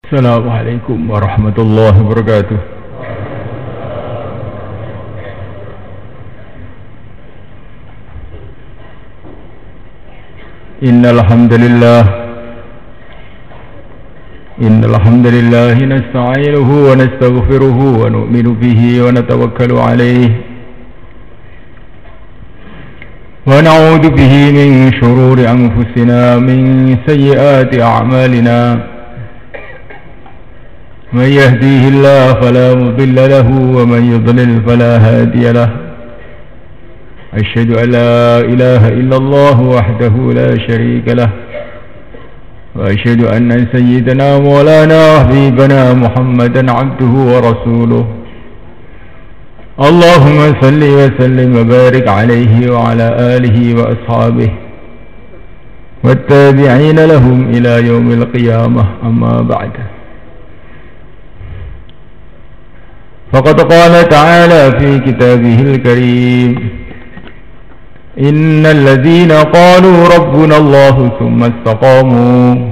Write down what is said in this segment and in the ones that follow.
Assalamualaikum warahmatullahi wabarakatuh. Innal hamdalillah nasta'inuhu wa nastaghfiruhu wa nu'minu bihi wa natawakkalu alayhi wa na'udzu bihi min shururi anfusina min sayyiati a'malina. من يهديه الله فلا مضل له ومن يضلل فلا هادي له أشهد أن لا إله إلا الله وحده لا شريك له وأشهد أن سيدنا مولانا وحبيبنا محمدا عبده ورسوله اللهم صل وسلم وبارك عليه وعلى آله وأصحابه والتابعين لهم إلى يوم القيامة أما بعد. فقد قال تعالى في كتابه الكريم إن الذين قالوا ربنا الله ثم استقاموا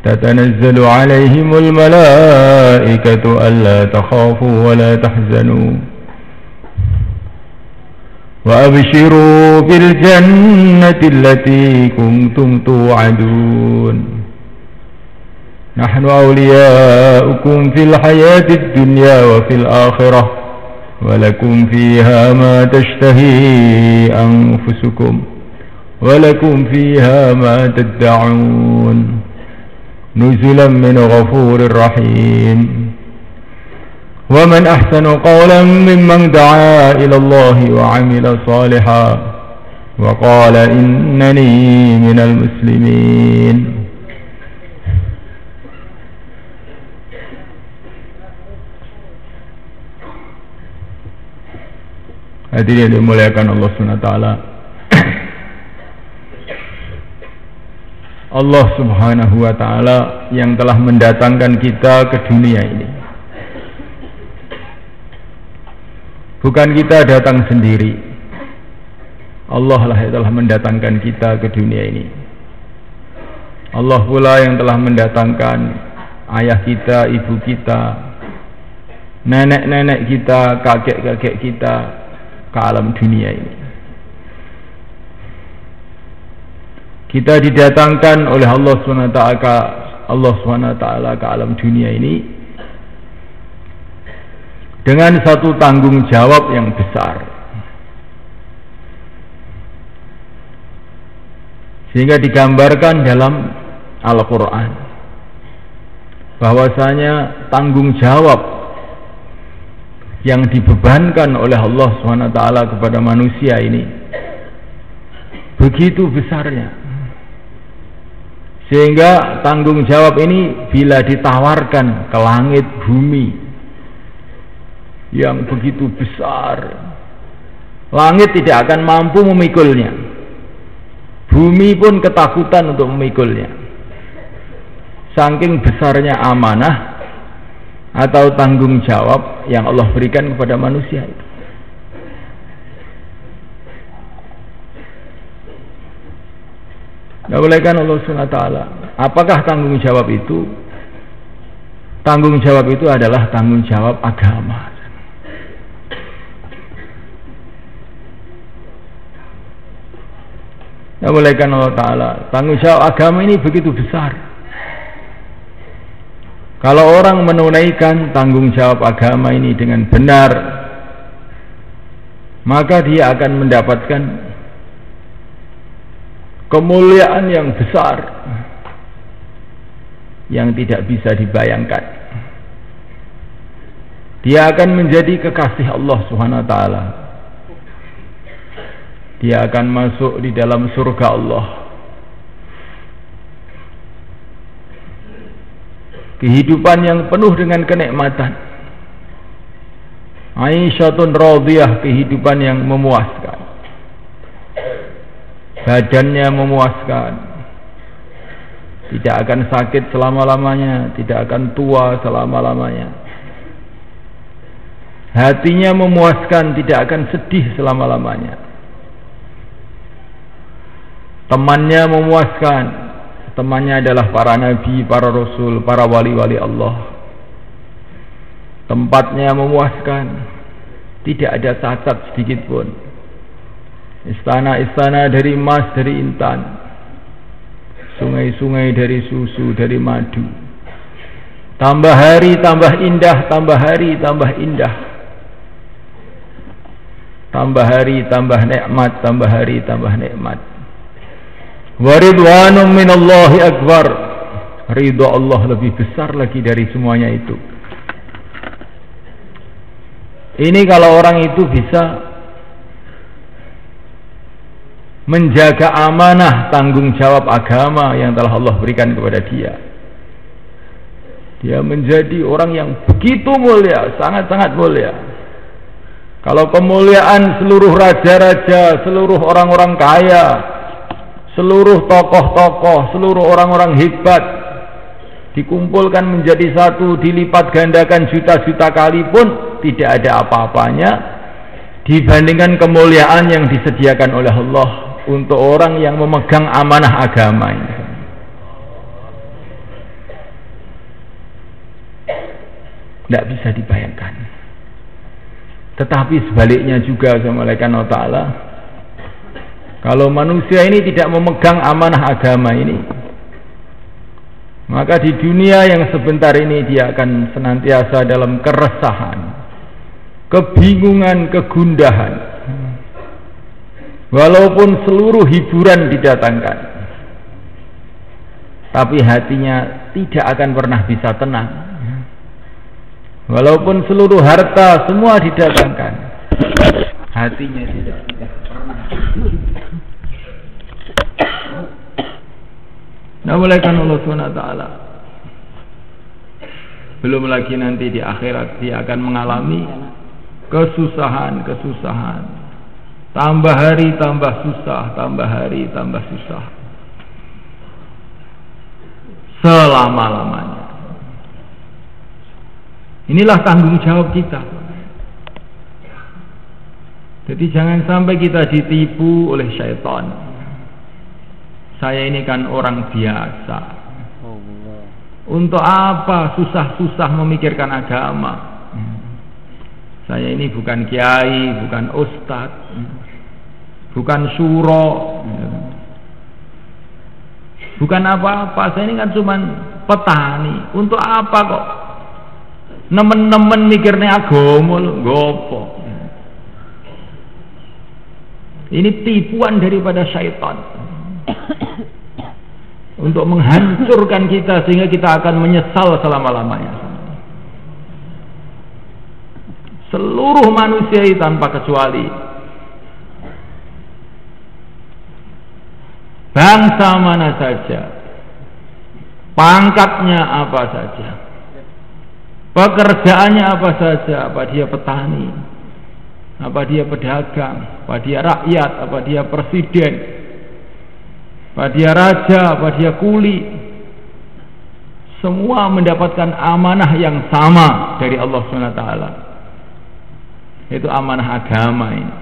تتنزل عليهم الملائكة ألا تخافوا ولا تحزنوا وأبشروا بالجنة التي كنتم توعدون نحن أولياؤكم في الحياة الدنيا وفي الآخرة ولكم فيها ما تشتهي أنفسكم ولكم فيها ما تدعون نزلا من غفور رحيم ومن أحسن قولا ممن دعا إلى الله وعمل صالحا وقال إنني من المسلمين. Hadirin yang dimuliakan Allah SWT, Allah Subhanahu wa Ta'ala yang telah mendatangkan kita ke dunia ini. Bukan kita datang sendiri, Allah lah yang telah mendatangkan kita ke dunia ini. Allah pula yang telah mendatangkan ayah kita, ibu kita, nenek-nenek kita, kakek-kakek kita ke alam dunia ini. Kita didatangkan oleh Allah SWT ke alam dunia ini dengan satu tanggung jawab yang besar, sehingga digambarkan dalam Al-Quran bahwasanya tanggung jawab yang dibebankan oleh Allah SWT kepada manusia ini begitu besarnya, sehingga tanggung jawab ini bila ditawarkan ke langit bumi yang begitu besar, langit tidak akan mampu memikulnya, bumi pun ketakutan untuk memikulnya, saking besarnya amanah atau tanggung jawab yang Allah berikan kepada manusia itu. Dimuliakan Allah SWT, apakah tanggung jawab itu? Tanggung jawab itu adalah tanggung jawab agama. Dimuliakan Allah Ta'ala, tanggung jawab agama ini begitu besar. Kalau orang menunaikan tanggung jawab agama ini dengan benar, maka dia akan mendapatkan kemuliaan yang besar yang tidak bisa dibayangkan. Dia akan menjadi kekasih Allah Subhanahu wa Ta'ala. Dia akan masuk di dalam surga Allah. Kehidupan yang penuh dengan kenikmatan, aisyatun radiyah, kehidupan yang memuaskan, badannya memuaskan, tidak akan sakit selama-lamanya, tidak akan tua selama-lamanya, hatinya memuaskan, tidak akan sedih selama-lamanya, temannya memuaskan, Temannya adalah para nabi, para rasul, para wali-wali Allah. Tempatnya memuaskan, tidak ada cacat sedikit pun. Istana-istana dari emas, dari intan, sungai-sungai dari susu, dari madu. Tambah hari tambah indah, tambah hari tambah indah. Tambah hari tambah nikmat, tambah hari tambah nikmat. Wa ridwanum minallahi akbar. Ridha Allah lebih besar lagi dari semuanya itu. Ini kalau orang itu bisa menjaga amanah tanggung jawab agama yang telah Allah berikan kepada dia. Dia menjadi orang yang begitu mulia, sangat-sangat mulia. Kalau kemuliaan seluruh raja-raja, seluruh orang-orang kaya, seluruh tokoh-tokoh, seluruh orang-orang hebat dikumpulkan menjadi satu, dilipat gandakan juta-juta kali pun tidak ada apa-apanya dibandingkan kemuliaan yang disediakan oleh Allah untuk orang yang memegang amanah agama ini. Tidak bisa dibayangkan. Tetapi sebaliknya juga, Assalamualaikum warahmatullahi wabarakatuh, kalau manusia ini tidak memegang amanah agama ini, maka di dunia yang sebentar ini dia akan senantiasa dalam keresahan, kebingungan, kegundahan. Walaupun seluruh hiburan didatangkan, tapi hatinya tidak akan pernah bisa tenang. Walaupun seluruh harta semua didatangkan, hatinya tidak pernah. Namuliakan Allah SWT. Belum lagi nanti di akhirat dia akan mengalami kesusahan. Tambah hari tambah susah, tambah hari tambah susah, selama-lamanya. Inilah tanggung jawab kita. Jadi jangan sampai kita ditipu oleh syaitan. Saya ini kan orang biasa. Untuk apa susah-susah memikirkan agama? Saya ini bukan kiai, bukan ustadz, bukan suro, bukan apa-apa. Saya ini kan cuma petani. Untuk apa kok nemen-nemen mikirnya agama lho, ngopo? Ini tipuan daripada syaitan untuk menghancurkan kita sehingga kita akan menyesal selama-lamanya. Seluruh manusia tanpa kecuali, bangsa mana saja, pangkatnya apa saja, pekerjaannya apa saja, apa dia petani, apa dia pedagang, apa dia rakyat, apa dia presiden, apa dia raja, apa dia kuli, semua mendapatkan amanah yang sama dari Allah SWT. Itu amanah agama ini,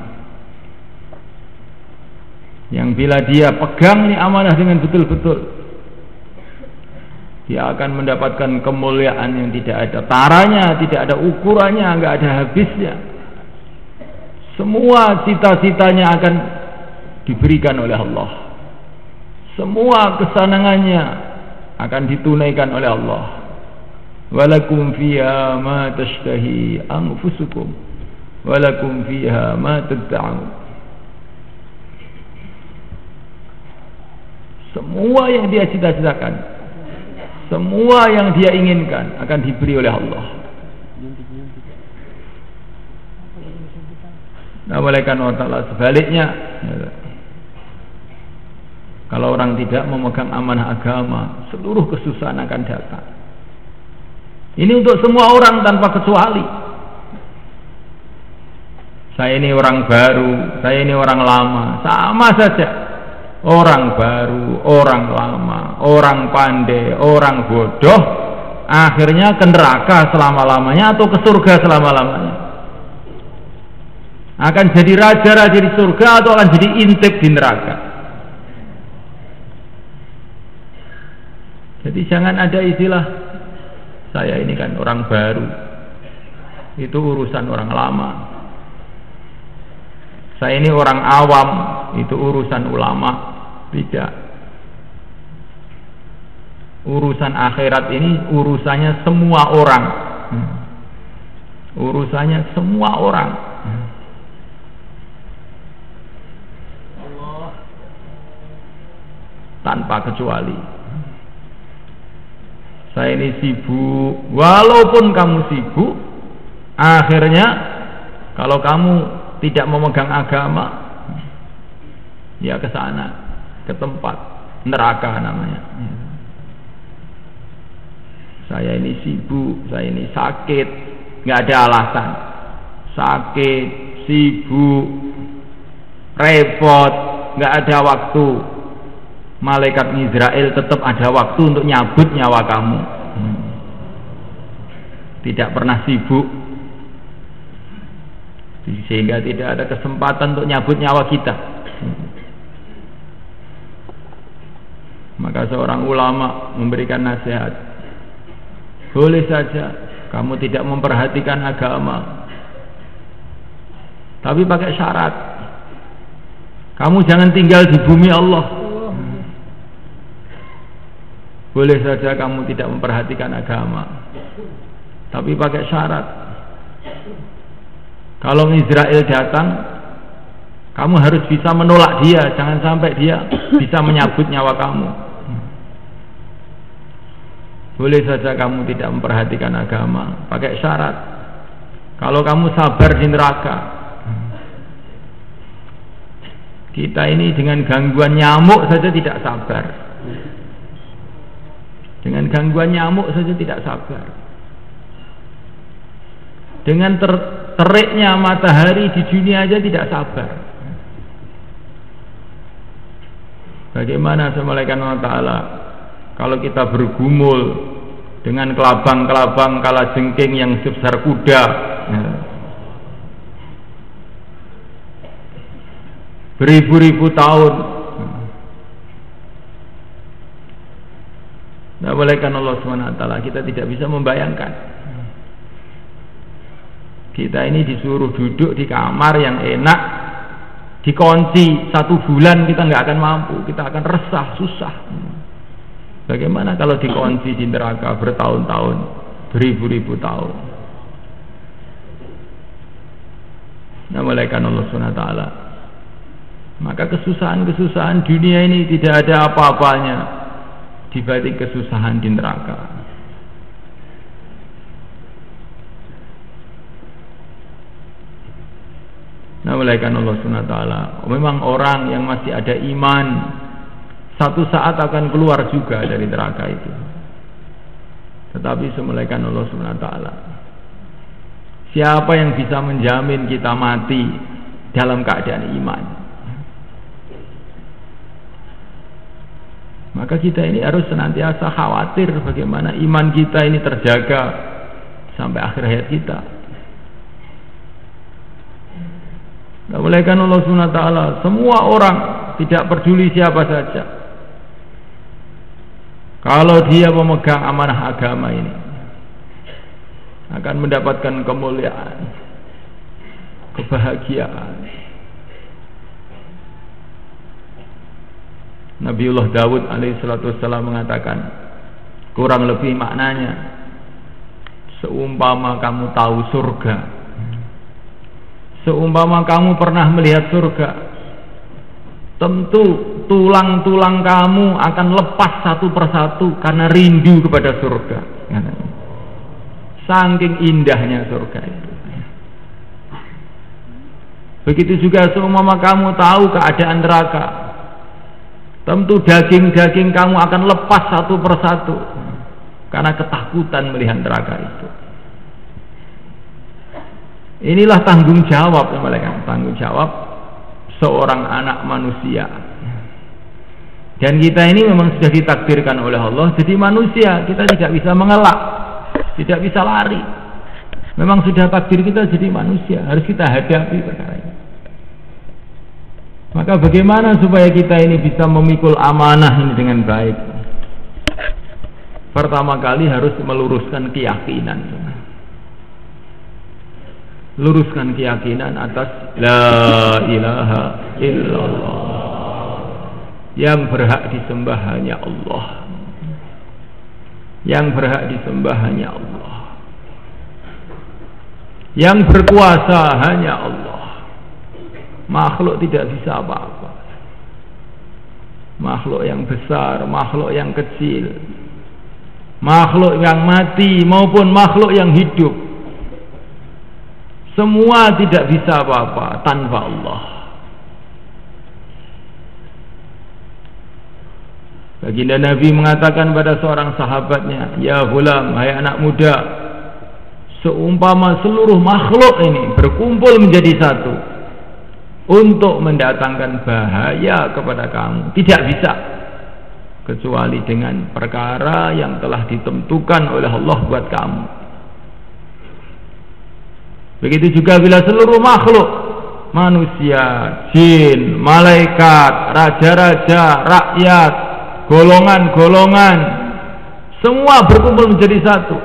yang bila dia pegang ini amanah dengan betul-betul, dia akan mendapatkan kemuliaan yang tidak ada taranya, tidak ada ukurannya, enggak ada habisnya. Semua cita-citanya akan diberikan oleh Allah. Semua kesenangannya akan ditunaikan oleh Allah. Walakum fiha ma tashtahi anfusukum walakum fiha ma tad'un. Semua yang dia cita-citakan, semua yang dia inginkan akan diberi oleh Allah. Nah, malaikat Allah sebaliknya, kalau orang tidak memegang amanah agama, seluruh kesusahan akan datang. Ini untuk semua orang tanpa kecuali. Saya ini orang baru, saya ini orang lama, sama saja. Orang baru, orang lama, orang pandai, orang bodoh, akhirnya ke neraka selama-lamanya atau ke surga selama-lamanya. Akan jadi raja-raja di surga atau akan jadi intip di neraka. Jadi jangan ada istilah saya ini kan orang baru, itu urusan orang lama. Saya ini orang awam, itu urusan ulama. Tidak. Urusan akhirat ini urusannya semua orang. Urusannya semua orang. Tanpa kecuali. Saya ini sibuk. Walaupun kamu sibuk, akhirnya kalau kamu tidak memegang agama, ya ke sana, ke tempat neraka namanya. Saya ini sibuk, saya ini sakit, nggak ada alasan. Sakit, sibuk, repot, nggak ada waktu. Malaikat Israel tetap ada waktu untuk nyabut nyawa kamu. Tidak pernah sibuk, sehingga tidak ada kesempatan untuk nyabut nyawa kita. Maka seorang ulama memberikan nasihat, boleh saja kamu tidak memperhatikan agama, tapi pakai syarat, kamu jangan tinggal di bumi Allah. Boleh saja kamu tidak memperhatikan agama, tapi pakai syarat, kalau Israel datang, kamu harus bisa menolak dia, jangan sampai dia bisa menyabut nyawa kamu. Boleh saja kamu tidak memperhatikan agama, pakai syarat, kalau kamu sabar di neraka. Kita ini dengan gangguan nyamuk saja tidak sabar. Dengan gangguan nyamuk saja tidak sabar. Dengan teriknya matahari di dunia aja tidak sabar. Bagaimana malaikat Allah Ta'ala kalau kita bergumul dengan kelabang-kelabang kalajengking yang sebesar kuda, beribu-ribu tahun. Nah, malaikat Allah SWT kita tidak bisa membayangkan. Kita ini disuruh duduk di kamar yang enak, dikunci 1 bulan, kita nggak akan mampu, kita akan resah, susah. Bagaimana kalau dikunci di neraka bertahun-tahun, beribu-ribu tahun? Nah, malaikat Allah SWT. Maka kesusahan-kesusahan dunia ini tidak ada apa-apanya dibanding kesusahan di neraka. Nah, malaikat Allah SWT, memang orang yang masih ada iman satu saat akan keluar juga dari neraka itu. Tetapi malaikat Allah SWT, siapa yang bisa menjamin kita mati dalam keadaan iman? Maka kita ini harus senantiasa khawatir bagaimana iman kita ini terjaga sampai akhir hayat kita. Malaikat Allah SWT, semua orang, tidak peduli siapa saja, kalau dia memegang amanah agama ini, akan mendapatkan kemuliaan, kebahagiaan. Nabiullah Daud alaihissalam mengatakan, kurang lebih maknanya, seumpama kamu tahu surga, seumpama kamu pernah melihat surga, tentu tulang-tulang kamu akan lepas satu persatu karena rindu kepada surga. Saking indahnya surga itu. Begitu juga seumpama kamu tahu keadaan neraka, tentu daging-daging kamu akan lepas satu persatu karena ketakutan melihat neraka itu. Inilah tanggung jawab, malaikat, tanggung jawab seorang anak manusia. Dan kita ini memang sudah ditakdirkan oleh Allah jadi manusia, kita tidak bisa mengelak, tidak bisa lari. Memang sudah takdir kita jadi manusia, harus kita hadapi perkara ini. Maka bagaimana supaya kita ini bisa memikul amanah ini dengan baik? pertama kali harus meluruskan keyakinan. Luruskan keyakinan atas la ilaha illallah. Yang berhak disembah hanya Allah. Yang berhak disembah hanya Allah. Yang berkuasa hanya Allah. Makhluk tidak bisa apa-apa. Makhluk yang besar, makhluk yang kecil, makhluk yang mati maupun makhluk yang hidup, semua tidak bisa apa-apa tanpa Allah. Baginda Nabi mengatakan pada seorang sahabatnya, "Ya ghulam, hai anak muda, seumpama seluruh makhluk ini berkumpul menjadi satu untuk mendatangkan bahaya kepada kamu, tidak bisa kecuali dengan perkara yang telah ditentukan oleh Allah buat kamu. Begitu juga bila seluruh makhluk, manusia, jin, malaikat, raja-raja, rakyat, golongan-golongan, semua berkumpul menjadi satu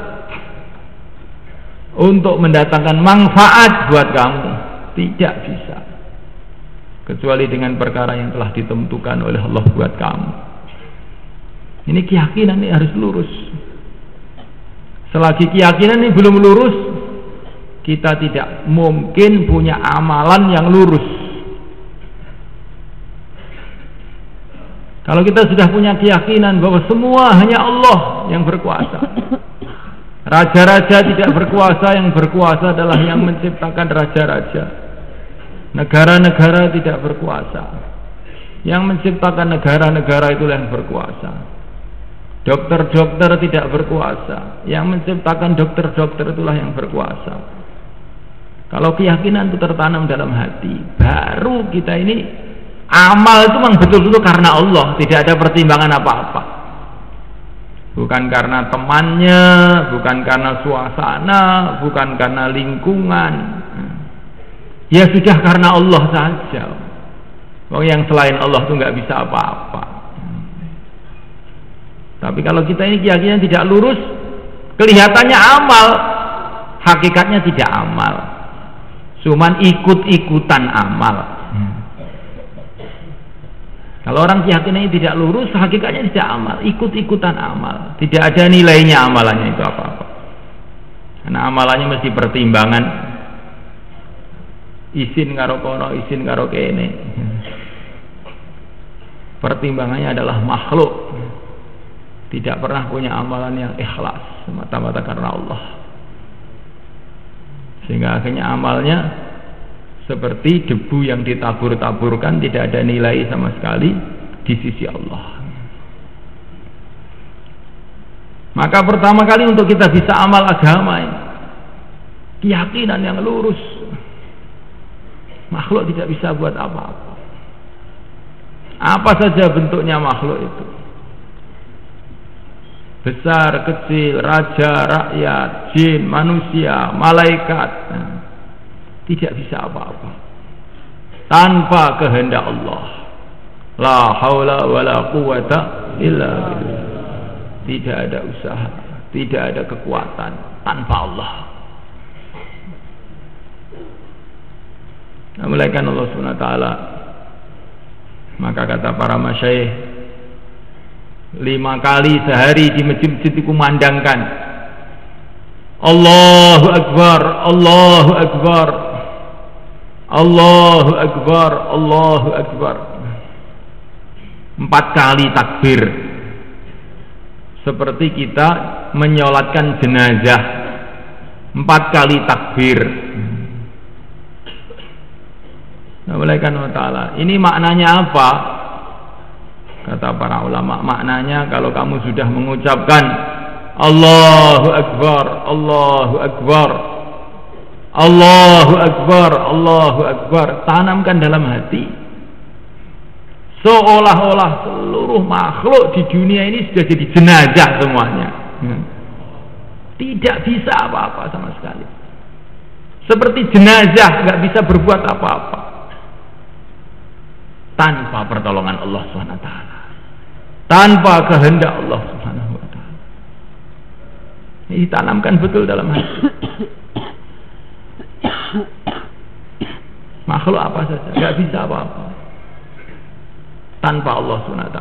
untuk mendatangkan manfaat buat kamu, tidak bisa kecuali dengan perkara yang telah ditentukan oleh Allah buat kamu. Ini keyakinan ini harus lurus. Selagi keyakinan ini belum lurus, kita tidak mungkin punya amalan yang lurus. Kalau kita sudah punya keyakinan bahwa semua hanya Allah yang berkuasa, raja-raja tidak berkuasa, yang berkuasa adalah yang menciptakan raja-raja. Negara-negara tidak berkuasa, yang menciptakan negara-negara itulah yang berkuasa. Dokter-dokter tidak berkuasa, yang menciptakan dokter-dokter itulah yang berkuasa. Kalau keyakinan itu tertanam dalam hati, baru kita ini amal itu memang betul-betul karena Allah, tidak ada pertimbangan apa-apa. Bukan karena temannya, bukan karena suasana, bukan karena lingkungan. Ya sudah karena Allah saja. Yang selain Allah itu nggak bisa apa-apa. Tapi kalau kita ini keyakinan tidak lurus, kelihatannya amal, hakikatnya tidak amal, cuman ikut-ikutan amal. Kalau orang keyakinannya tidak lurus, hakikatnya tidak amal, ikut-ikutan amal, tidak ada nilainya amalannya itu apa-apa. Karena amalannya mesti pertimbangan. Isin karo kono, isin karo kene. Pertimbangannya adalah makhluk. Tidak pernah punya amalan yang ikhlas, semata-mata karena Allah. Sehingga akhirnya amalnya seperti debu yang ditabur-taburkan, tidak ada nilai sama sekali di sisi Allah. Maka pertama kali untuk kita bisa amal agama ini, keyakinan yang lurus. Makhluk tidak bisa buat apa-apa. Apa saja bentuknya makhluk itu, besar, kecil, raja, rakyat, jin, manusia, malaikat, tidak bisa apa-apa tanpa kehendak Allah. La haula wala quwata illa billah. Tidak ada usaha, tidak ada kekuatan tanpa Allah. Melainkan Allah SWT. Maka kata para masyayikh, 5 kali sehari di masjid-masjid dikumandangkan Allahu Akbar, Allahu Akbar, Allahu Akbar, Allahu Akbar. 4 kali takbir, seperti kita menyolatkan jenazah. 4 kali takbir. Melainkan Allah Ta'ala. Ini maknanya apa? Kata para ulama, maknanya kalau kamu sudah mengucapkan Allahu Akbar, Allahu Akbar, Allahu Akbar, Allahu Akbar, tanamkan dalam hati, seolah-olah seluruh makhluk di dunia ini sudah jadi jenazah semuanya. Tidak bisa apa-apa sama sekali. Seperti jenazah, nggak bisa berbuat apa-apa tanpa pertolongan Allah SWT, tanpa kehendak Allah SWT. Ditanamkan betul dalam hati. Makhluk apa saja nggak bisa apa-apa tanpa Allah SWT.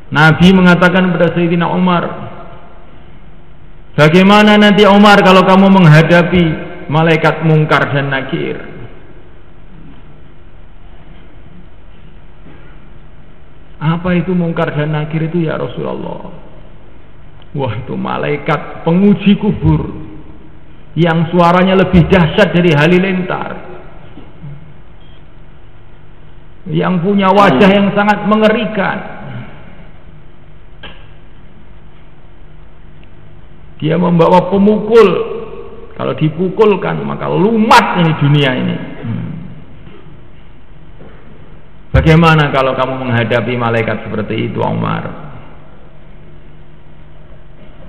Nabi mengatakan kepada Sayyidina Umar, bagaimana nanti Umar kalau kamu menghadapi malaikat mungkar dan nakir? Apa itu mungkar dan nakir itu ya Rasulullah? Wah, itu malaikat penguji kubur yang suaranya lebih dahsyat dari halilintar, yang punya wajah yang sangat mengerikan. Dia membawa pemukul, kalau dipukulkan maka lumat ini dunia ini. Bagaimana kalau kamu menghadapi malaikat seperti itu, Umar?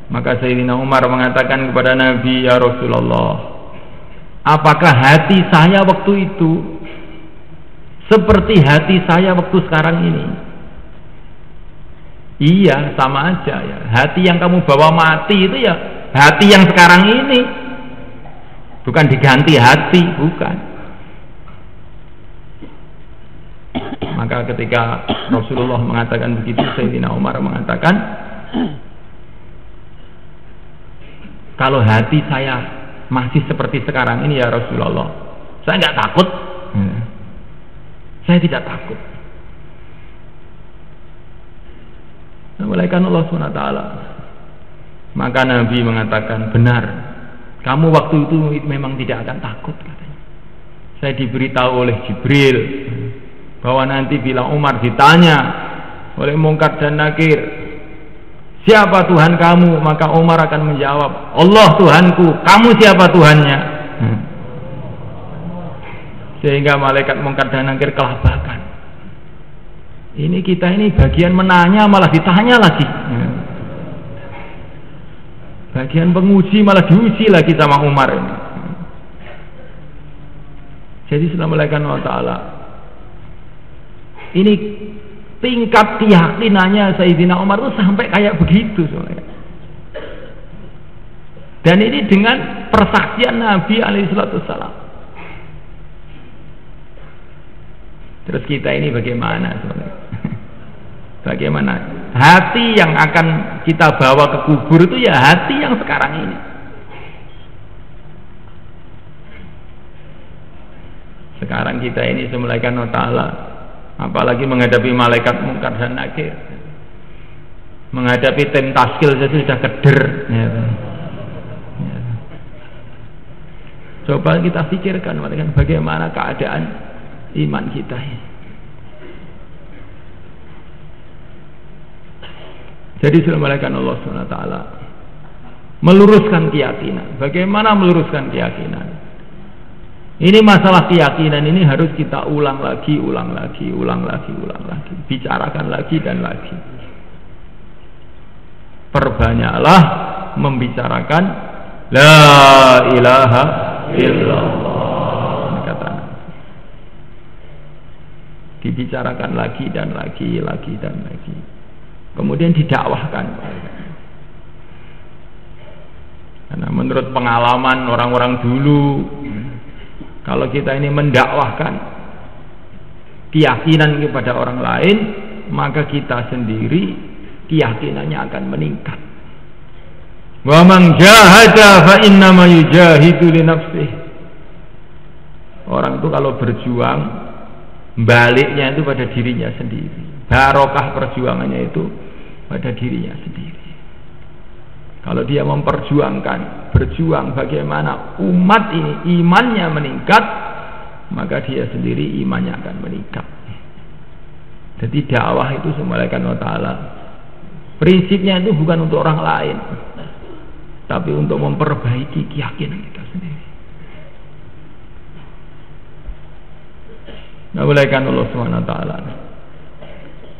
Maka Sayyidina Umar mengatakan kepada Nabi, ya Rasulullah, apakah hati saya waktu itu seperti hati saya waktu sekarang ini? Iya, sama aja ya. Hati yang kamu bawa mati itu ya hati yang sekarang ini. Bukan diganti hati, bukan. Maka ketika Rasulullah mengatakan begitu, Sayyidina Umar mengatakan, kalau hati saya masih seperti sekarang ini ya Rasulullah, saya nggak takut. Saya tidak takut. Malaikat Allah SWT. Maka Nabi mengatakan, benar, kamu waktu itu memang tidak akan takut, katanya. Saya diberitahu oleh Jibril bahwa nanti bila Umar ditanya oleh Mungkar dan Nakir, siapa Tuhan kamu? Maka Umar akan menjawab, Allah Tuhanku. Kamu siapa Tuhannya? Sehingga malaikat Mungkar dan Nakir kelabakan. Ini kita ini bagian menanya malah ditanya lagi. Bagian penguji malah diuji lagi sama Umar ini. Jadi Assalamualaikum warahmatullahi wabarakatuh. Ini tingkat keyakinannya Sayyidina Umar itu sampai kayak begitu soalnya. Dan ini dengan persaksian Nabi alaihissalam. Terus kita ini bagaimana soalnya? Bagaimana hati yang akan kita bawa ke kubur itu ya hati yang sekarang ini. Sekarang kita ini Assalamualaikum warahmatullahi wabarakatuh, apalagi menghadapi malaikat Mungkar dan Nakir, menghadapi tim taskil saja sudah keder ya. Coba kita pikirkan bagaimana keadaan iman kita ini. Jadi Assalamualaikum Allah SWT meluruskan keyakinan. Bagaimana meluruskan keyakinan? Ini masalah keyakinan ini harus kita ulang lagi, bicarakan lagi dan lagi. Perbanyaklah membicarakan La ilaha illallah. Kata dibicarakan lagi dan lagi dan lagi. Kemudian didakwahkan. Karena menurut pengalaman orang-orang dulu, kalau kita ini mendakwahkan keyakinan kepada orang lain, maka kita sendiri keyakinannya akan meningkat. Wa man jahada fa innama yujahidu li nafsihi. Orang itu kalau berjuang, baliknya itu pada dirinya sendiri. Barokah perjuangannya itu pada dirinya sendiri. Kalau dia memperjuangkan, berjuang bagaimana umat ini imannya meningkat, maka dia sendiri imannya akan meningkat. Jadi dakwah itu Assalamualaikum ta'ala, prinsipnya itu bukan untuk orang lain, tapi untuk memperbaiki keyakinan kita sendiri. Assalamualaikum Allah subhanahu wa ta'ala.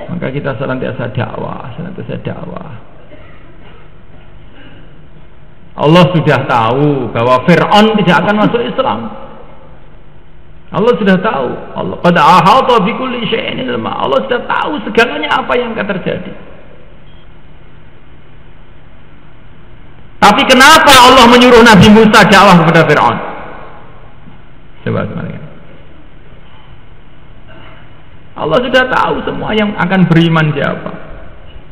Maka kita senantiasa dakwah. Allah sudah tahu bahwa Fir'aun tidak akan masuk Islam. Allah sudah tahu. Allah qad ahata bi kulli syai'in ilma. Allah sudah tahu segalanya apa yang akan terjadi. Tapi kenapa Allah menyuruh Nabi Musa dakwah kepada Fir'aun? Coba sebenarnya. Allah sudah tahu semua yang akan beriman siapa,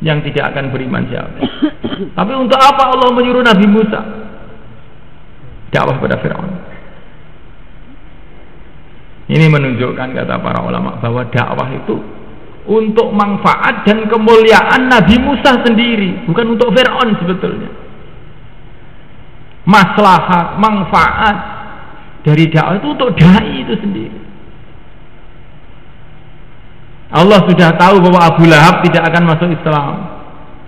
yang tidak akan beriman siapa. Tapi untuk apa Allah menyuruh Nabi Musa dakwah kepada Fir'aun? Ini menunjukkan, kata para ulama, bahwa dakwah itu untuk manfaat dan kemuliaan Nabi Musa sendiri, bukan untuk Fir'aun sebetulnya. Maslahat, manfaat dari dakwah itu untuk dai itu sendiri. Allah sudah tahu bahwa Abu Lahab tidak akan masuk Islam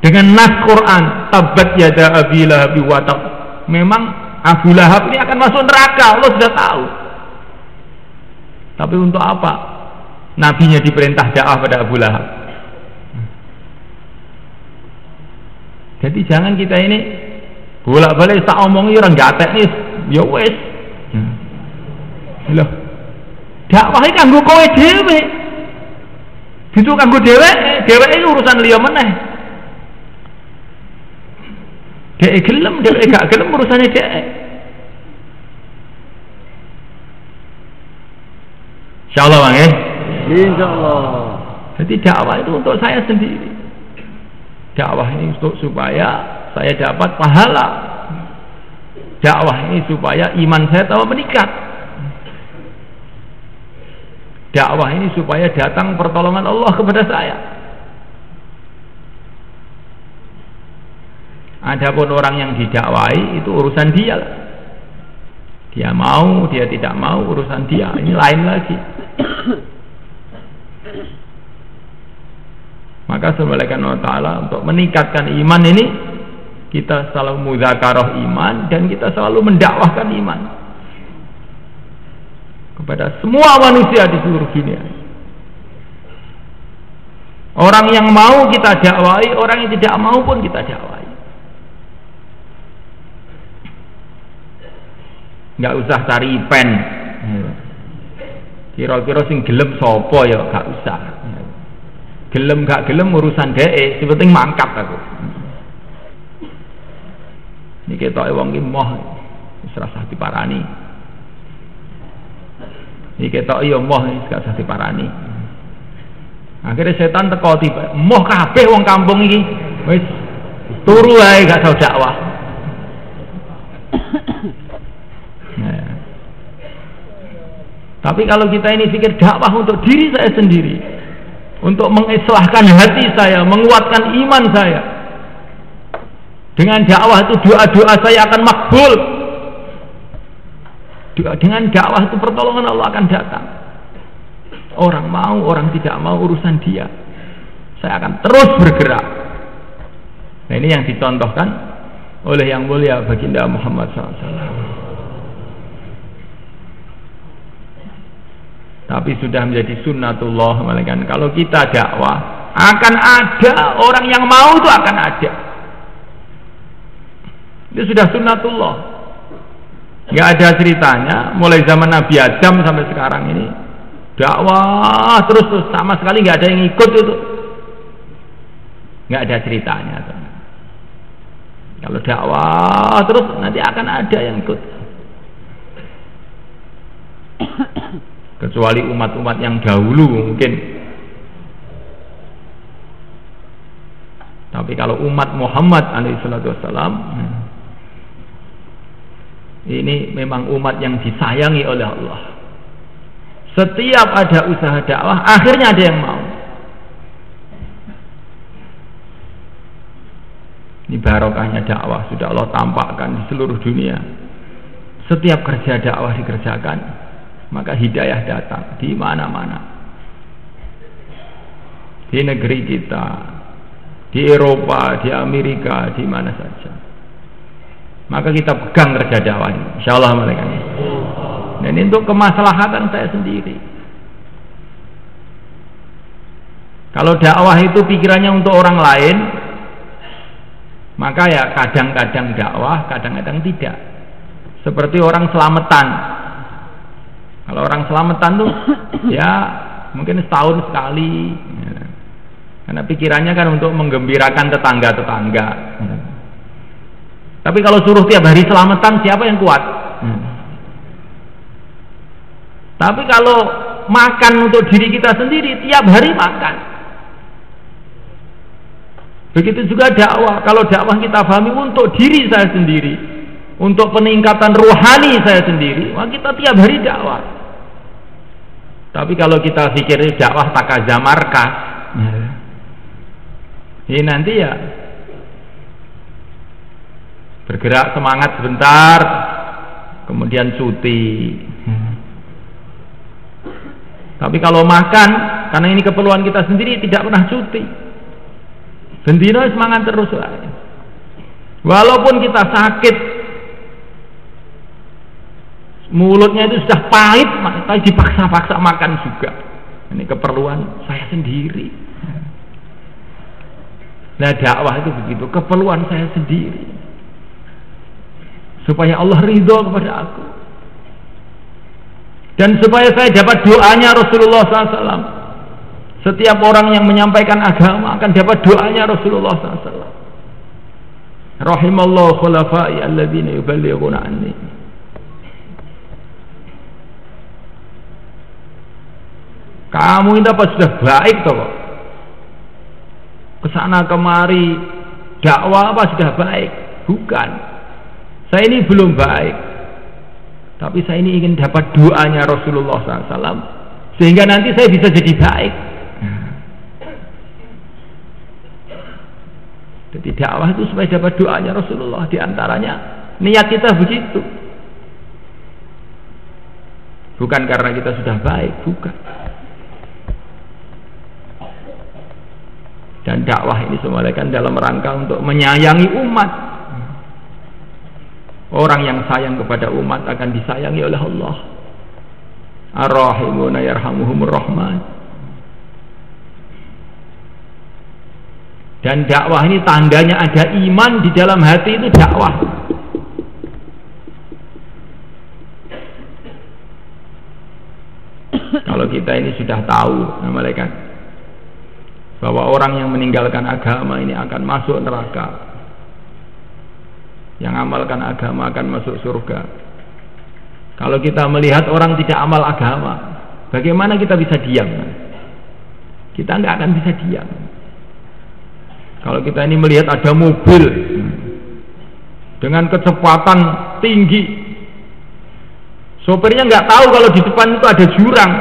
dengan nas Quran, tabat yada abi lahabi wa tab. Memang Abu Lahab ini akan masuk neraka, Allah sudah tahu. Tapi untuk apa nabinya diperintah dakwah pada Abu Lahab? Jadi jangan kita ini bolak-balik tak omongi orang gatek nih, ya wes. Loh, dakwah iki kanggo kowe dhewe. Itu kanggo dheweke iki urusan liya meneh. Dhek gelem, dhek gak gelem urusane dhek. Insyaallah Bang ya. Insyaallah. Jadi dakwah itu untuk saya sendiri. Dakwah ini untuk supaya saya dapat pahala. Dakwah ini supaya iman saya tambah meningkat. Dakwah ini supaya datang pertolongan Allah kepada saya. Adapun orang yang didakwai itu urusan dia. Dia mau, dia tidak mau, urusan dia. Ini lain lagi. Maka subhanahu wa ta'ala untuk meningkatkan iman ini, kita selalu mudzakarah iman dan kita selalu mendakwahkan iman kepada semua manusia di seluruh dunia. Orang yang mau kita dakwai, orang yang tidak mau pun kita dakwai. Nggak usah cari pen. Kira-kira sing gelem sapa ya gak usah. Gelem gak gelem urusan dhek, sepenting mangkat aku. Niki ketoke wong ki moh wis rasah diparani. Niki ketoke ya moh wis gak usah diparani. Akhirnya setan teko tiba, moh kabeh wong kampung iki. Wis turu ae gak tau dakwah. Nah. Tapi kalau kita ini pikir dakwah untuk diri saya sendiri, untuk mengislahkan hati saya, menguatkan iman saya, dengan dakwah itu doa-doa saya akan makbul. Dengan dakwah itu pertolongan Allah akan datang. Orang mau, orang tidak mau, urusan dia. Saya akan terus bergerak. Nah, ini yang dicontohkan oleh yang mulia baginda Muhammad SAW. Tapi sudah menjadi sunnatullah, malaikat. Kalau kita dakwah, akan ada orang yang mau, itu akan ada. Itu sudah sunnatullah. Nggak ada ceritanya mulai zaman Nabi Adam sampai sekarang ini dakwah terus sama sekali nggak ada yang ikut itu. Nggak ada ceritanya. Kalau dakwah terus nanti akan ada yang ikut. Kecuali umat-umat yang dahulu mungkin. Tapi kalau umat Muhammad SAW, ini memang umat yang disayangi oleh Allah. Setiap ada usaha dakwah, akhirnya ada yang mau. Ini barokahnya dakwah sudah Allah tampakkan di seluruh dunia. Setiap kerja dakwah dikerjakan, maka hidayah datang di mana-mana. Di negeri kita, di Eropa, di Amerika, di mana saja. Maka kita pegang kerja dakwah ini, insyaallah mereka. Dan ini untuk kemaslahatan saya sendiri. Kalau dakwah itu pikirannya untuk orang lain, maka ya kadang-kadang dakwah, kadang-kadang tidak. Seperti orang selamatan. Kalau orang selamatan tuh ya mungkin setahun sekali, ya. Karena pikirannya kan untuk menggembirakan tetangga-tetangga. Tapi kalau suruh tiap hari selamatan, siapa yang kuat? Tapi kalau makan untuk diri kita sendiri, tiap hari makan. Begitu juga dakwah. Kalau dakwah kita pahami untuk diri saya sendiri, untuk peningkatan rohani saya sendiri, maka kita tiap hari dakwah. Tapi kalau kita pikir dakwah takaza markas, ini nanti ya bergerak semangat sebentar, kemudian cuti. Tapi kalau makan, karena ini keperluan kita sendiri, tidak pernah cuti. Bendino semangat terus. Walaupun kita sakit, mulutnya itu sudah pahit, tapi dipaksa-paksa makan juga. Ini keperluan saya sendiri. Nah, dakwah itu begitu, keperluan saya sendiri, supaya Allah ridho kepada aku, dan supaya saya dapat doanya Rasulullah SAW. Setiap orang yang menyampaikan agama akan dapat doanya Rasulullah SAW. Rahimallahu khulafai alladzina yuballighuna anni. Kamu ini apa sudah baik toh? Kesana kemari dakwah apa sudah baik? Bukan. Saya ini belum baik, tapi saya ini ingin dapat doanya Rasulullah SAW, sehingga nanti saya bisa jadi baik. Jadi dakwah itu supaya dapat doanya Rasulullah. Di antaranya niat kita begitu, bukan karena kita sudah baik, bukan. Dan dakwah ini semuanya kan dalam rangka untuk menyayangi umat. Orang yang sayang kepada umat akan disayangi oleh Allah. Ar-Rahimuna yarhamuhumur Rahman. Dan dakwah ini tandanya ada iman di dalam hati, itu dakwah. Kalau kita ini sudah tahu, malaikat, bahwa orang yang meninggalkan agama ini akan masuk neraka, yang amalkan agama akan masuk surga. Kalau kita melihat orang tidak amal agama, bagaimana kita bisa diam? Kita nggak akan bisa diam. Kalau kita ini melihat ada mobil dengan kecepatan tinggi, sopirnya nggak tahu kalau di depan itu ada jurang,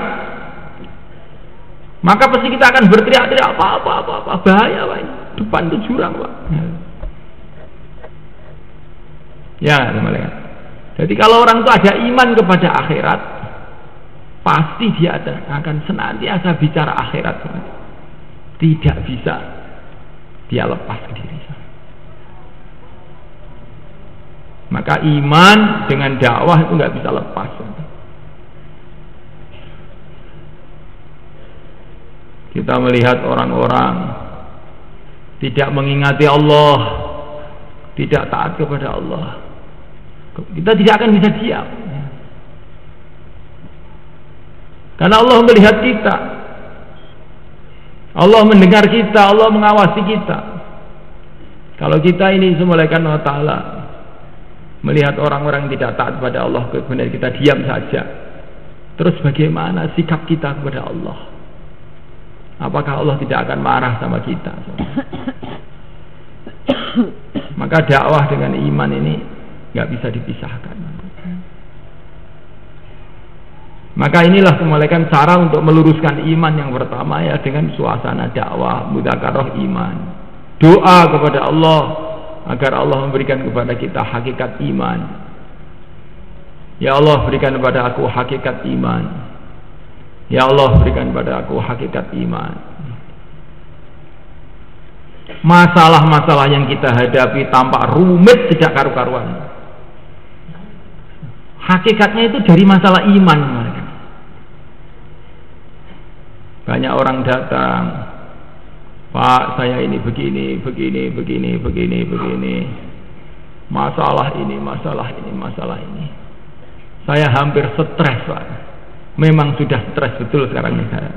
maka pasti kita akan berteriak-teriak, apa, bahaya Pak, depan itu jurang Pak. Ya, teman-teman. Jadi kalau orang itu ada iman kepada akhirat, pasti dia akan senantiasa bicara akhirat. Tidak bisa dia lepas ke diri. Maka iman dengan dakwah itu nggak bisa lepas. Kita melihat orang-orang tidak mengingati Allah, tidak taat kepada Allah, kita tidak akan bisa diam. Karena Allah melihat kita, Allah mendengar kita, Allah mengawasi kita. Kalau kita ini semulaikan Allah Ta'ala melihat orang-orang tidak taat kepada Allah, kemudian kita diam saja, terus bagaimana sikap kita kepada Allah? Apakah Allah tidak akan marah sama kita? Maka dakwah dengan iman ini nggak bisa dipisahkan. Maka inilah kemalakan cara untuk meluruskan iman yang pertama, ya dengan suasana dakwah, mudzakarah iman, doa kepada Allah agar Allah memberikan kepada kita hakikat iman. Ya Allah, berikan kepada aku hakikat iman. Ya Allah, berikan kepada aku hakikat iman. Masalah-masalah yang kita hadapi tampak rumit tidak karu-karuan, hakikatnya itu dari masalah iman. Banyak orang datang, Pak, saya ini begini, masalah ini. Saya hampir stres, Pak. Memang sudah stres betul sekarang ini saya.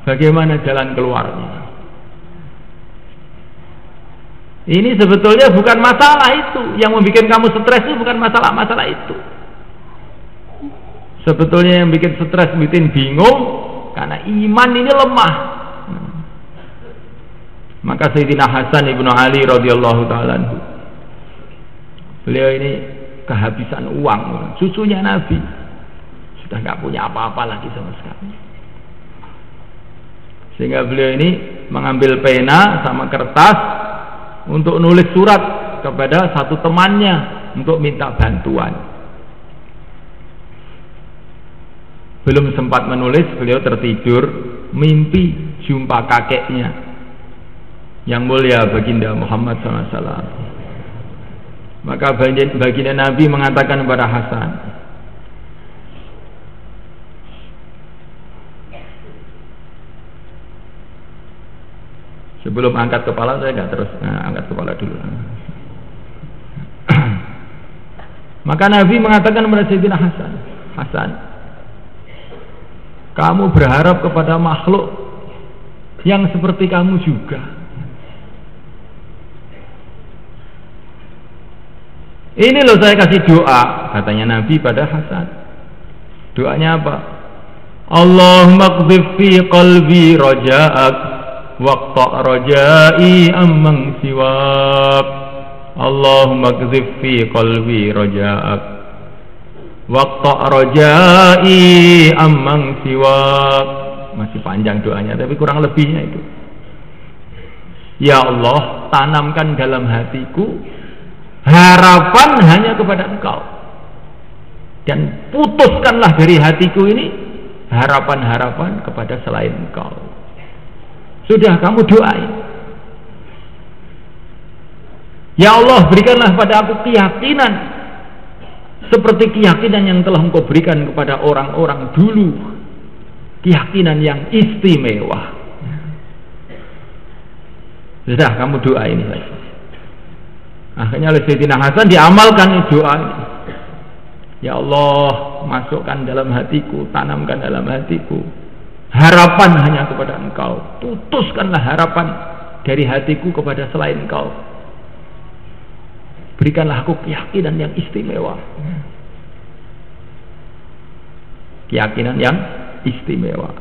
Bagaimana jalan keluarnya? Ini sebetulnya bukan masalah itu. Yang membuat kamu stres itu bukan masalah-masalah itu. Sebetulnya yang bikin stres, bikin bingung, karena iman ini lemah. Maka Sayyidina Hasan ibnu Ali radhiyallahu ta'ala anhu, beliau ini kehabisan uang, cucunya Nabi, sudah nggak punya apa-apa lagi sama sekali. Sehingga beliau ini mengambil pena sama kertas untuk nulis surat kepada satu temannya untuk minta bantuan. Belum sempat menulis, beliau tertidur, mimpi jumpa kakeknya yang mulia baginda Muhammad SAW. Maka baginda Nabi mengatakan kepada Hasan, sebelum angkat kepala, saya nggak terus angkat kepala dulu. Maka Nabi mengatakan kepada Sayyidina Hasan, Hasan, kamu berharap kepada makhluk yang seperti kamu juga. Ini loh saya kasih doa, katanya Nabi pada Hasan. Doanya apa? Allahumma qdhif fi qalbi raja'ak waqta' rajai amman siwak. Allahumma qdhif fi qalbi raja'ak waqta' rajai amman siwak. Masih panjang doanya, tapi kurang lebihnya itu. Ya Allah, tanamkan dalam hatiku harapan hanya kepada Engkau, dan putuskanlah dari hatiku ini harapan-harapan kepada selain Engkau. Sudah, kamu doain. Ya Allah, berikanlah pada aku keyakinan seperti keyakinan yang telah Engkau berikan kepada orang-orang dulu, keyakinan yang istimewa. Sudah, kamu doain saja. Akhirnya oleh Sayyidina Hasan diamalkan doa ini. Ya Allah, masukkan dalam hatiku, tanamkan dalam hatiku harapan hanya kepada Engkau. Putuskanlah harapan dari hatiku kepada selain Engkau. Berikanlah aku keyakinan yang istimewa. Keyakinan yang istimewa.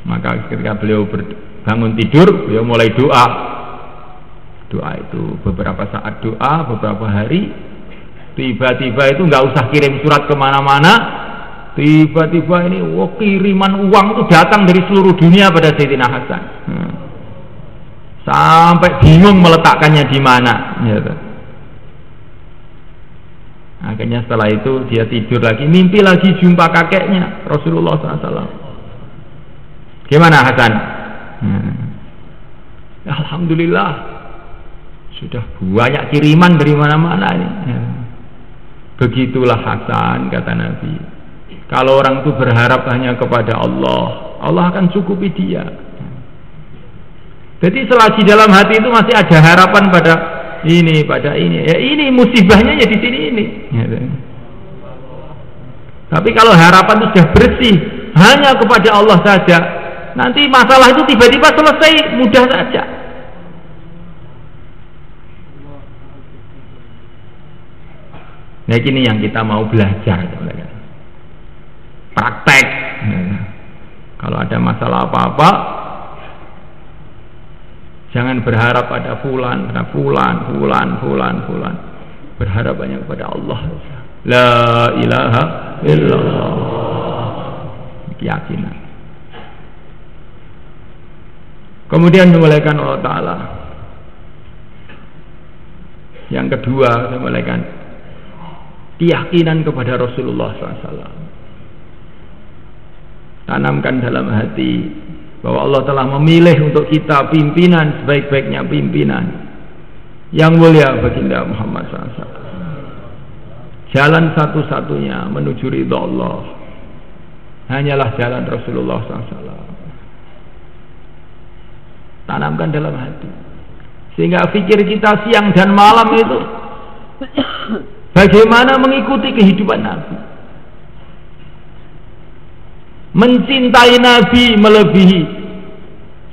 Maka ketika beliau bangun tidur, beliau mulai doa. Doa itu beberapa saat doa, beberapa hari. Tiba-tiba itu nggak usah kirim surat kemana-mana. Tiba-tiba ini kiriman uang itu datang dari seluruh dunia pada Sayyidina Hasan. Sampai bingung meletakkannya di mana. Akhirnya setelah itu dia tidur lagi, mimpi lagi jumpa kakeknya Rasulullah SAW. Gimana Hasan? Alhamdulillah, sudah banyak kiriman dari mana-mana ini. Begitulah Hasan, kata Nabi. Kalau orang itu berharap hanya kepada Allah, Allah akan cukupi dia. Jadi selagi dalam hati itu masih ada harapan pada ini, ya ini musibahnya ya di sini ini. Tapi kalau harapan itu sudah bersih hanya kepada Allah saja, nanti masalah itu tiba-tiba selesai mudah saja. Nah ini yang kita mau belajar, praktek. Kalau ada masalah apa-apa, jangan berharap pada fulan. Berharap hanya kepada Allah. La ilaha illallah. Keyakinan. Kemudian dimulaikan Allah Ta'ala. Yang kedua dimulaikan keyakinan kepada Rasulullah SAW. Tanamkan dalam hati bahwa Allah telah memilih untuk kita pimpinan sebaik-baiknya pimpinan yang mulia baginda Muhammad SAW. Jalan satu-satunya menuju ridha Allah hanyalah jalan Rasulullah SAW. Tanamkan dalam hati, sehingga pikir kita siang dan malam itu bagaimana mengikuti kehidupan Nabi, mencintai Nabi melebihi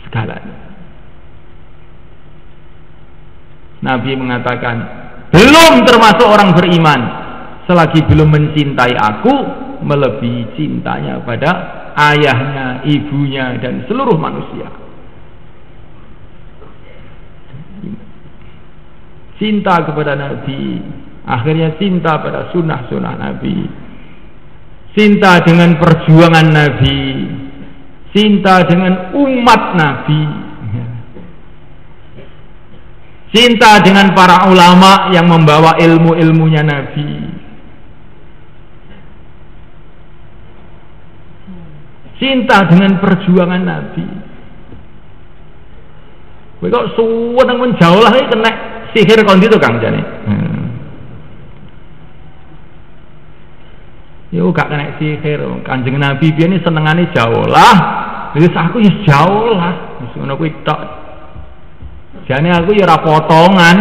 segalanya. Nabi mengatakan, belum termasuk orang beriman selagi belum mencintai aku melebihi cintanya pada ayahnya, ibunya, dan seluruh manusia. Cinta kepada Nabi, akhirnya cinta pada sunnah-sunnah Nabi, cinta dengan perjuangan Nabi, cinta dengan umat Nabi, cinta dengan para ulama yang membawa ilmu-ilmunya Nabi, cinta dengan perjuangan Nabi. Kowe kok suweneng menjauh lah kena sihir kon itu Kang jane. Yo gak kena sihir, Kanjeng Nabi biyen senengane jauh lah. Wis aku ya jauh lah. Wis ngono kuwi tok. Jane aku ya ora potongan.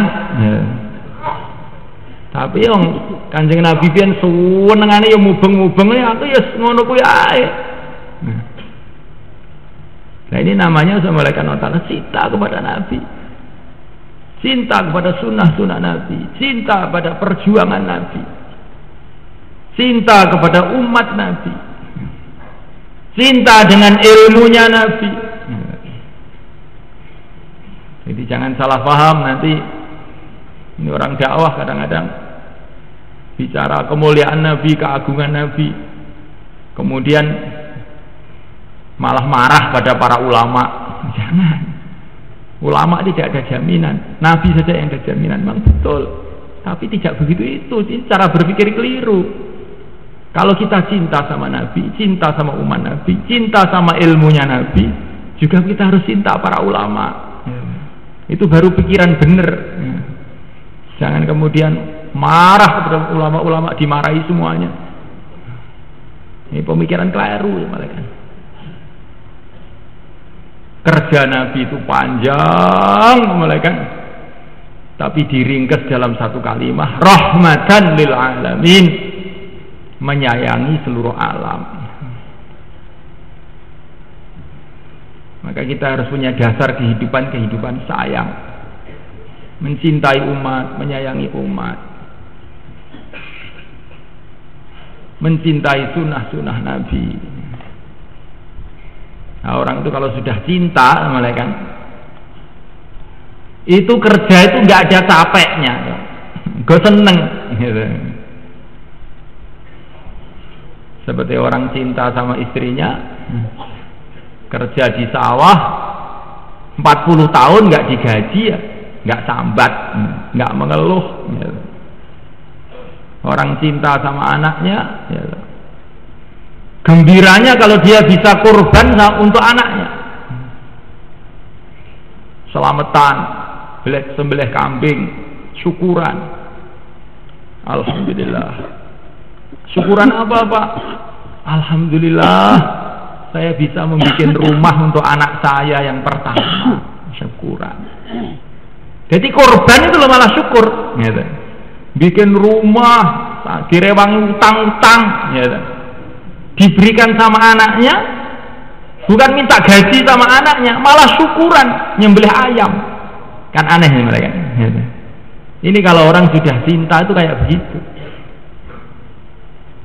Tapi yang Kanjeng Nabi biyen senengane ya mubeng-mubeng, aku ya ngono kuwi ae. Nah ini namanya malaikat Allah cinta kepada Nabi, cinta kepada sunnah-sunnah Nabi, cinta pada perjuangan Nabi, cinta kepada umat Nabi, cinta dengan ilmunya Nabi. Jadi jangan salah paham nanti. Ini orang dakwah kadang-kadang bicara kemuliaan Nabi, keagungan Nabi, kemudian malah marah pada para ulama. Jangan. Ulama tidak ada jaminan, Nabi saja yang ada jaminan. Memang betul, tapi tidak begitu itu. Ini cara berpikir keliru. Kalau kita cinta sama Nabi, cinta sama umat Nabi, cinta sama ilmunya Nabi, juga kita harus cinta para ulama. Itu baru pikiran benar. Jangan kemudian marah kepada ulama-ulama, dimarahi semuanya. Ini pemikiran keliru ya malaikat. Kerja Nabi itu panjang malaikat, tapi diringkas dalam satu kalimat, rahmatan lil alamin, menyayangi seluruh alam. Maka kita harus punya dasar kehidupan sayang, mencintai umat, menyayangi umat, mencintai sunnah-sunnah Nabi. Nah, orang itu kalau sudah cinta malaikat, itu kerja itu nggak ada capeknya, gue seneng gitu. Seperti orang cinta sama istrinya, kerja di sawah 40 tahun nggak digaji ya, nggak sambat, nggak mengeluh gitu. Orang cinta sama anaknya gitu, gembiranya kalau dia bisa kurban untuk anaknya, selamatan, sembelih kambing, syukuran, alhamdulillah. Syukuran apa Pak? Alhamdulillah saya bisa membuat rumah untuk anak saya yang pertama. Syukuran. Jadi korban itu malah syukur gitu. Bikin rumah, direwangi utang-utang gitu, diberikan sama anaknya, bukan minta gaji sama anaknya, malah syukuran, nyembelih ayam. Kan aneh nih mereka. Ini kalau orang sudah cinta itu kayak begitu.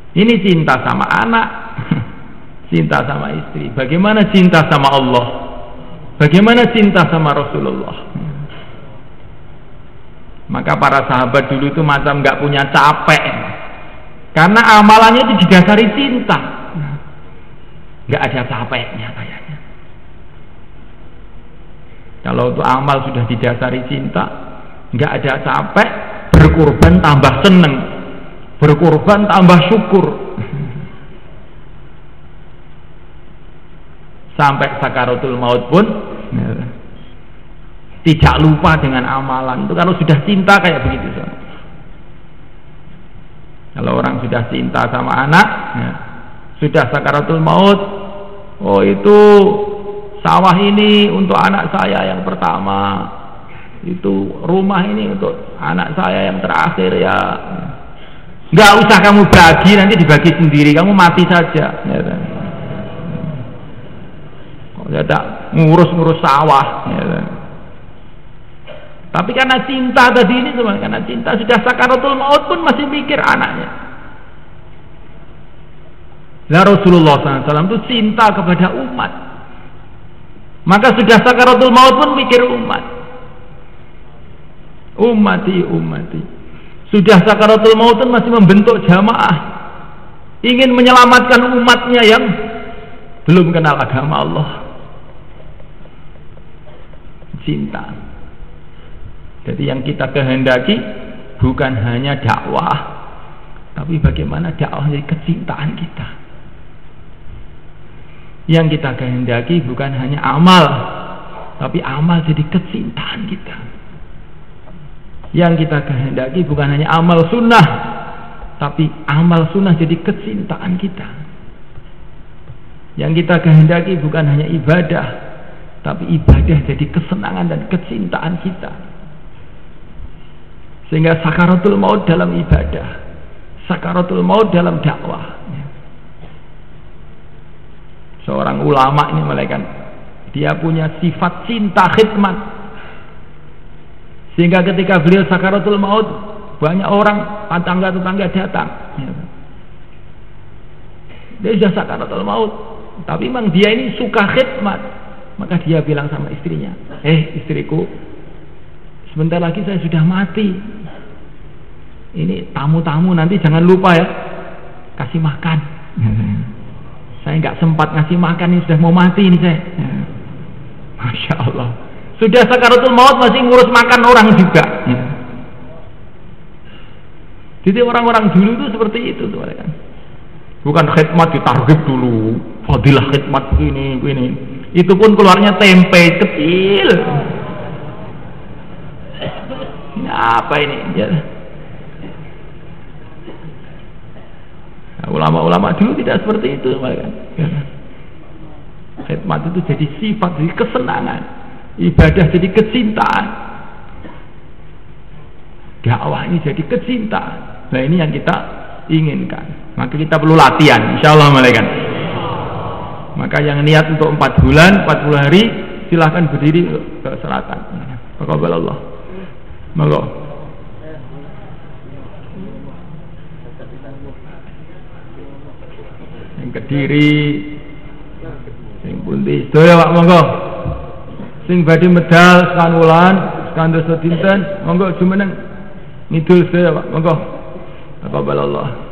Ini cinta sama anak, cinta sama istri. Bagaimana cinta sama Allah? Bagaimana cinta sama Rasulullah? Maka para sahabat dulu itu macam nggak punya capek, karena amalannya itu didasari cinta. Nggak ada capeknya kayaknya. Kalau untuk amal sudah didasari cinta, nggak ada capek, berkorban tambah seneng, berkorban tambah syukur. Sampai sakaratul maut pun tidak lupa dengan amalan. Itu kalau sudah cinta kayak begitu. Kalau orang sudah cinta sama anak, ya, sudah sakaratul maut, oh itu sawah ini untuk anak saya yang pertama, itu rumah ini untuk anak saya yang terakhir ya. Nggak usah kamu bagi, nanti dibagi sendiri, kamu mati saja. Ya, kok tidak ngurus-ngurus sawah. Ya, Tapi karena cinta tadi ini, karena cinta sudah sakaratul maut pun masih mikir anaknya. Lah Rasulullah SAW itu cinta kepada umat, maka sudah sakaratul maut pun mikir umat. Ummati. Sudah sakaratul maut pun masih membentuk jamaah, ingin menyelamatkan umatnya yang belum kenal agama Allah. Cinta. Jadi yang kita kehendaki bukan hanya dakwah, tapi bagaimana dakwah jadi kecintaan kita. Yang kita kehendaki bukan hanya amal, tapi amal jadi kecintaan kita. Yang kita kehendaki bukan hanya amal sunnah, tapi amal sunnah jadi kecintaan kita. Yang kita kehendaki bukan hanya ibadah, tapi ibadah jadi kesenangan dan kecintaan kita. Sehingga sakaratul maut dalam ibadah, sakaratul maut dalam dakwah. Seorang ulama ini malaikat, dia punya sifat cinta khidmat, sehingga ketika beliau sakaratul maut, banyak orang tetangga datang. Dia sudah sakaratul maut, tapi memang dia ini suka khidmat. Maka dia bilang sama istrinya, istriku, sebentar lagi saya sudah mati. Ini tamu-tamu nanti jangan lupa ya, kasih makan. Saya nggak sempat ngasih makan, ini sudah mau mati ini saya. Masya Allah, sudah sakaratul maut masih ngurus makan orang juga. Jadi orang-orang dulu itu seperti itu tuh, kan? Bukan khidmat ditargib dulu, fadilah khidmat ini. Itu pun keluarnya tempe kecil. Ini apa ini? Ulama-ulama dulu tidak seperti itu, kan? Khidmat itu jadi sifat, jadi kesenangan. Ibadah jadi kecintaan. Dakwah ini jadi kecintaan. Nah ini yang kita inginkan. Maka kita perlu latihan, insyaallah malaikat. Maka yang niat untuk 4 bulan, 40 hari, silahkan berdiri ke selatan. Taqabbalallah. Monggo. Yang Kediri, sing pundi sedaya Pak, monggo. Sing badhe medal sekan wulan, sekan dosa dinten, monggo jumeneng ngidul sedaya Pak, monggo. Taqabbalallah.